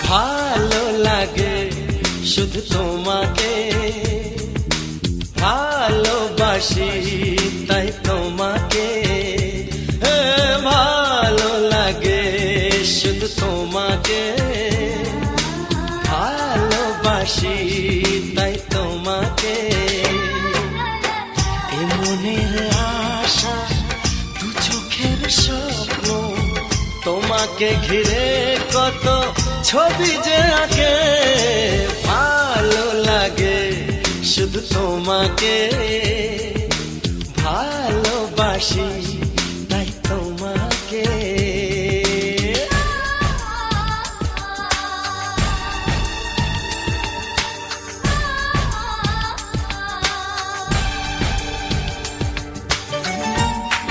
ভালো লাগে শুধু তোমাকে, ভালোবাসি তাই তোমাকে। ভালো লাগে শুধু তোমাকে, ভালোবাসি তাই তোমাকে। এ মনের আশা দু চোখের স্বপ্ন, তোমাকে ঘিরে কত ছবি যে আঁকে। ভালো লাগে শুধু তোমাকে, ভালোবাসি